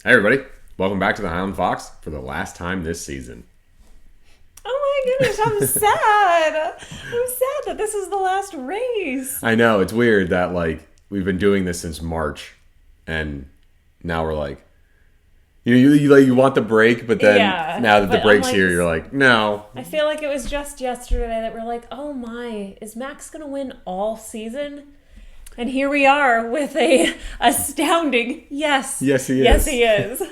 Hey everybody, welcome back to the Highland Fox for the last time this season. Oh my goodness, I'm sad. I'm sad that this is the last race. I know, it's weird that we've been doing this since March and now we're like, you want the break, but then now that the break's here, you're like, no. I feel like it was just yesterday that we're like, oh my, is Max going to win all season? And here we are with a astounding yes. Yes, he is. Yes, he is.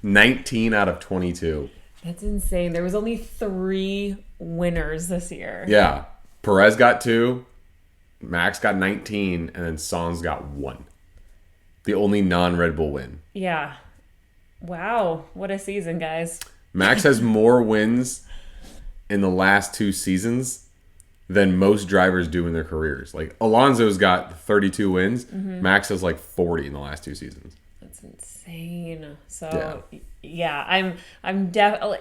19 out of 22. That's insane. There was only 3 winners this year. Yeah. Perez got 2, Max got 19, and then Sainz got 1. The only non-Red Bull win. Yeah. Wow. What a season, guys. Max has more wins in the last 2 seasons than most drivers do in their careers. Like Alonso's got 32 wins. Mm-hmm. Max has 40 in the last 2 seasons. That's insane. So yeah, I'm definitely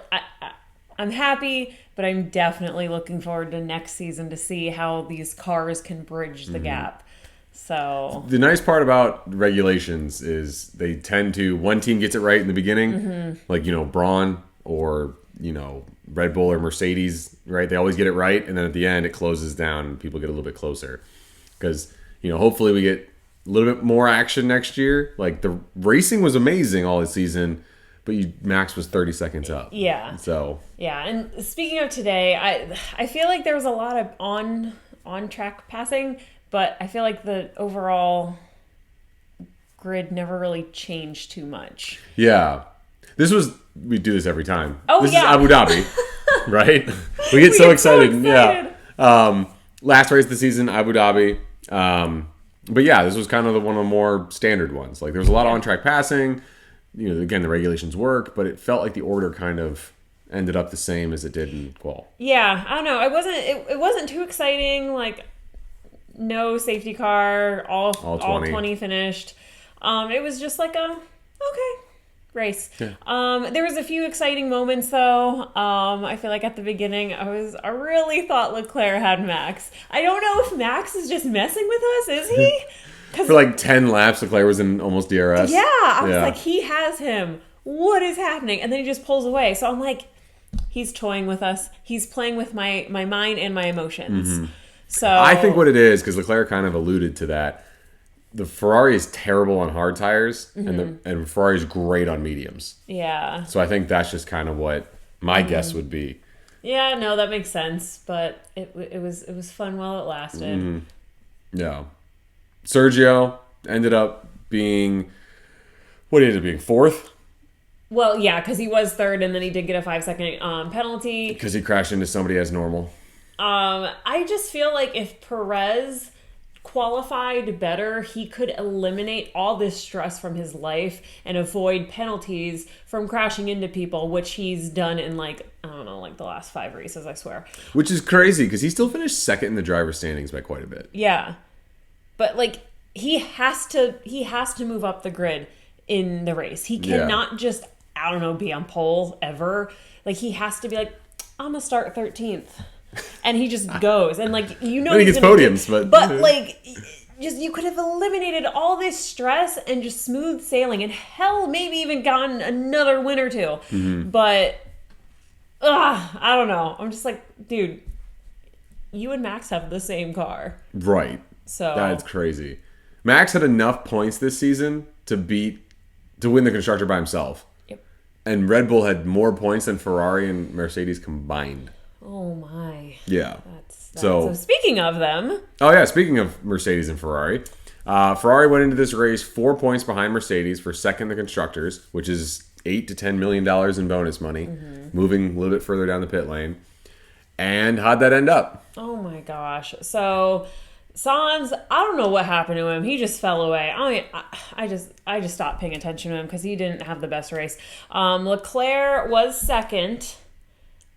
I'm happy, but I'm definitely looking forward to next season to see how these cars can bridge the gap. So the nice part about regulations is they tend to, one team gets it right in the beginning, like Braun or Red Bull or Mercedes, right? They always get it right, and then at the end it closes down and people get a little bit closer. Because hopefully we get a little bit more action next year. Like the racing was amazing all this season, but Max was 30 seconds up. Yeah. So yeah, and speaking of today, I feel like there was a lot of on track passing, but I feel like the overall grid never really changed too much. Yeah. We do this every time. Oh, this is Abu Dhabi, right? We get so excited. Yeah. Last race of the season, Abu Dhabi. But yeah, this was kind of one of the more standard ones. Like there was a lot of on-track passing. Again, the regulations work, but it felt like the order kind of ended up the same as it did in qual. Yeah, I don't know. It wasn't too exciting. Like no safety car, all 20 finished. It was just like okay race. Yeah. There was a few exciting moments though. I feel like at the beginning I really thought Leclerc had Max. I don't know if Max is just messing with us. Is he? For 10 laps, Leclerc was in almost DRS. Yeah, I was like, he has him. What is happening? And then he just pulls away. So I'm like, he's toying with us. He's playing with my mind and my emotions. Mm-hmm. So I think what it is, because Leclerc kind of alluded to that, the Ferrari is terrible on hard tires, and Ferrari is great on mediums. Yeah. So I think that's just kind of what my guess would be. Yeah, no, that makes sense. But it was fun while it lasted. Mm-hmm. Yeah. Sergio ended up being, what did he end up being, 4th? Well, yeah, because he was 3rd, and then he did get a 5-second penalty. Because he crashed into somebody as normal. I just feel like if Perez qualified better, he could eliminate all this stress from his life and avoid penalties from crashing into people, which he's done in I don't know, the last 5 races, I swear. Which is crazy because he still finished 2nd in the driver's standings by quite a bit. Yeah. But he has to move up the grid in the race. He cannot just, I don't know, be on pole ever. He has to be I'm gonna start 13th. And he just goes, and he gets podiums, but just you could have eliminated all this stress and just smooth sailing, and hell, maybe even gotten another win or 2. Mm-hmm. But I don't know. I'm just dude, you and Max have the same car, right? So that's crazy. Max had enough points this season to win the constructor by himself. Yep. And Red Bull had more points than Ferrari and Mercedes combined. Oh my. Yeah. So speaking of them. Oh yeah, speaking of Mercedes and Ferrari. Ferrari went into this race 4 points behind Mercedes for 2nd in the constructors, which is $8 to $10 million in bonus money, moving a little bit further down the pit lane. And how'd that end up? Oh my gosh. So Sainz, I don't know what happened to him. He just fell away. I just stopped paying attention to him because he didn't have the best race. Leclerc was 2nd.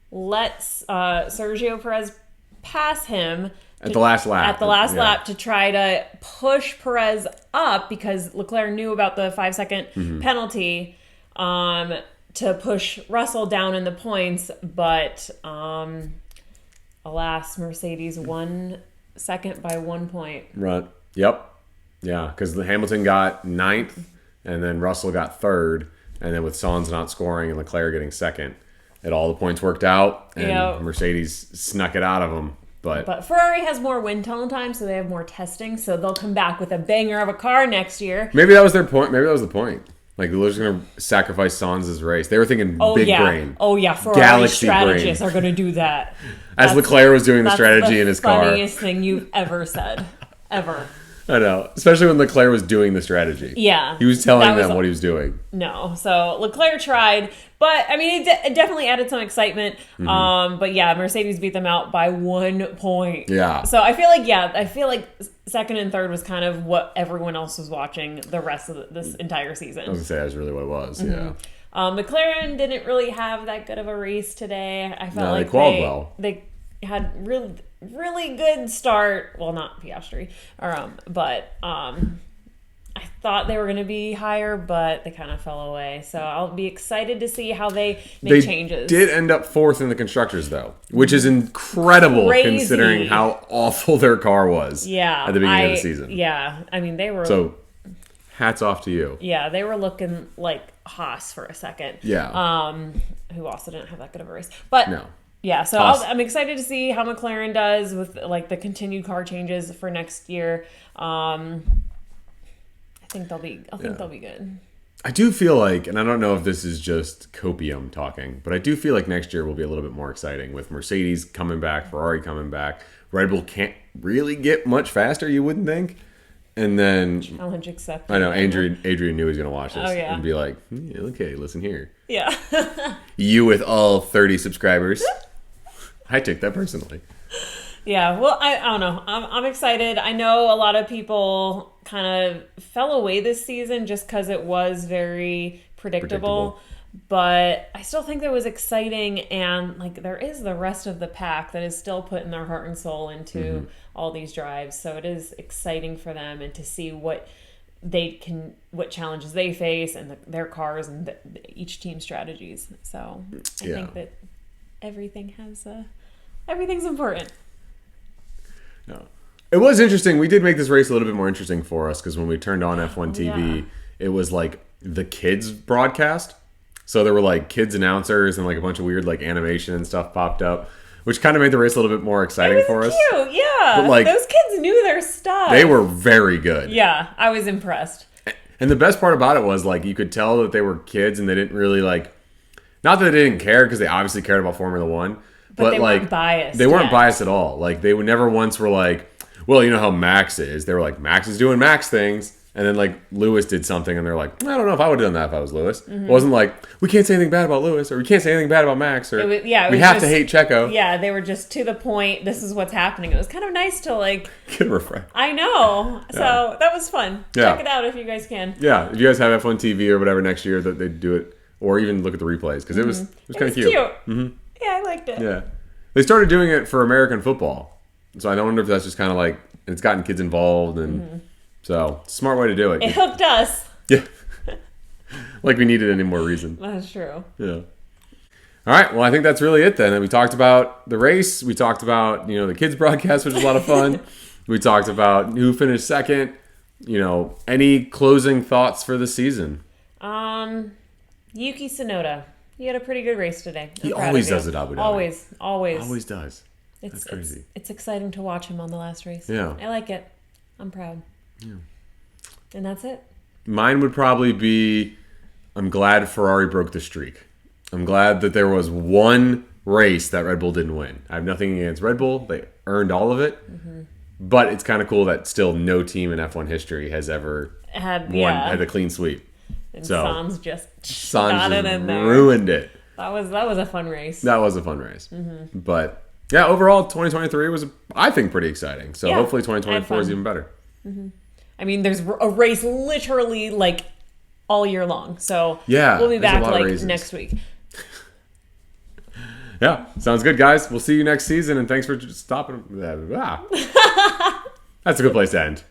Lets Sergio Perez pass him at the last lap. Lap to try to push Perez up because Leclerc knew about the 5-second penalty to push Russell down in the points. But alas, Mercedes won 2nd by 1 point. Right. Yep. Yeah, because Hamilton got 9th and then Russell got 3rd. and then with Sainz not scoring and Leclerc getting second, all the points worked out, and Mercedes snuck it out of them. But Ferrari has more wind tunnel time, so they have more testing, so they'll come back with a banger of a car next year. Maybe that was their point. Maybe that was the point. Like, they're just going to sacrifice Sainz's race. They were thinking big brain. Oh, yeah. Ferrari strategists are going to do that. As Leclerc was doing the strategy in his car. That's the funniest thing you've ever said. Ever. I know. Especially when Leclerc was doing the strategy. Yeah. He was telling them what he was doing. No. So, Leclerc tried. But, I mean, it definitely added some excitement. But, yeah, Mercedes beat them out by 1 point. Yeah. So, I feel like second and third was kind of what everyone else was watching the rest of this entire season. I was going to say that's really what it was, yeah. McLaren didn't really have that good of a race today. I felt like they qualified well. They had really good start. Well, not Piastri, but I thought they were going to be higher, but they kind of fell away. So I'll be excited to see how they make changes. They did end up fourth in the constructors, though, which is incredible considering how awful their car was. At the beginning of the season. Yeah, I mean they were. So hats off to you. Yeah, they were looking like Haas for a second. Yeah. Who also didn't have that good of a race, but no. Yeah, so I'm excited to see how McLaren does with like the continued car changes for next year. I think they'll be good. I do feel like, and I don't know if this is just copium talking, but I do feel like next year will be a little bit more exciting with Mercedes coming back, Ferrari coming back. Red Bull can't really get much faster, you wouldn't think. And then challenge accepted. I know Adrian knew he was going to watch this and be like, okay, listen here. Yeah. You with all 30 subscribers. I take that personally. Yeah, well, I don't know. I'm excited. I know a lot of people kind of fell away this season just because it was very predictable. But I still think that was exciting, and like there is the rest of the pack that is still putting their heart and soul into all these drives. So it is exciting for them, and to see what challenges they face, and their cars and each team's strategies. So I think that everything's important. No, it was interesting. We did make this race a little bit more interesting for us because when we turned on F1 TV, it was like the kids broadcast. So there were like kids announcers and like a bunch of weird like animation and stuff popped up, which kind of made the race a little bit more exciting for us. Cute, yeah. But like those kids knew their stuff. They were very good. Yeah, I was impressed. And the best part about it was like you could tell that they were kids and they didn't really like, not that they didn't care because they obviously cared about Formula One, but they like weren't biased. They weren't biased at all. Like they would never once were like, well, you know how Max is. They were like, Max is doing Max things. And then, like, Lewis did something, and they're like, I don't know if I would have done that if I was Lewis. It wasn't like, we can't say anything bad about Lewis, or we can't say anything bad about Max, or we have to hate Checo. Yeah, they were just to the point, this is what's happening. It was kind of nice to, like... Get a refresh. I know. So, that was fun. Yeah. Check it out if you guys can. Yeah, if you guys have F1 TV or whatever next year, that they do it, or even look at the replays, because it was kind of cute. Yeah, I liked it. Yeah. They started doing it for American football. So, I wonder if that's just kind of like, it's gotten kids involved, and... So, smart way to do it. It hooked us. Yeah. Like we needed any more reason. That's true. Yeah. All right. Well, I think that's really it then. And we talked about the race. We talked about, the kids broadcast, which was a lot of fun. We talked about who finished second. Any closing thoughts for the season? Yuki Tsunoda. He had a pretty good race today. He always does it, Abu Dhabi. Always. Always does. That's crazy. It's exciting to watch him on the last race. Yeah. I like it. I'm proud. Yeah. And that's it. Mine would probably be, I'm glad Ferrari broke the streak. I'm glad that there was one race that Red Bull didn't win. I have nothing against Red Bull. They earned all of it. But it's kind of cool that still no team in F1 history has ever had a clean sweep. And so Sainz just got it in there. Ruined it. That was a fun race. That was a fun race. But... yeah, overall, 2023 was, I think, pretty exciting. So hopefully 2024 is even better. I mean, there's a race literally, like, all year long. So we'll be back, like, next week. Yeah, sounds good, guys. We'll see you next season, and thanks for stopping. That's a good place to end.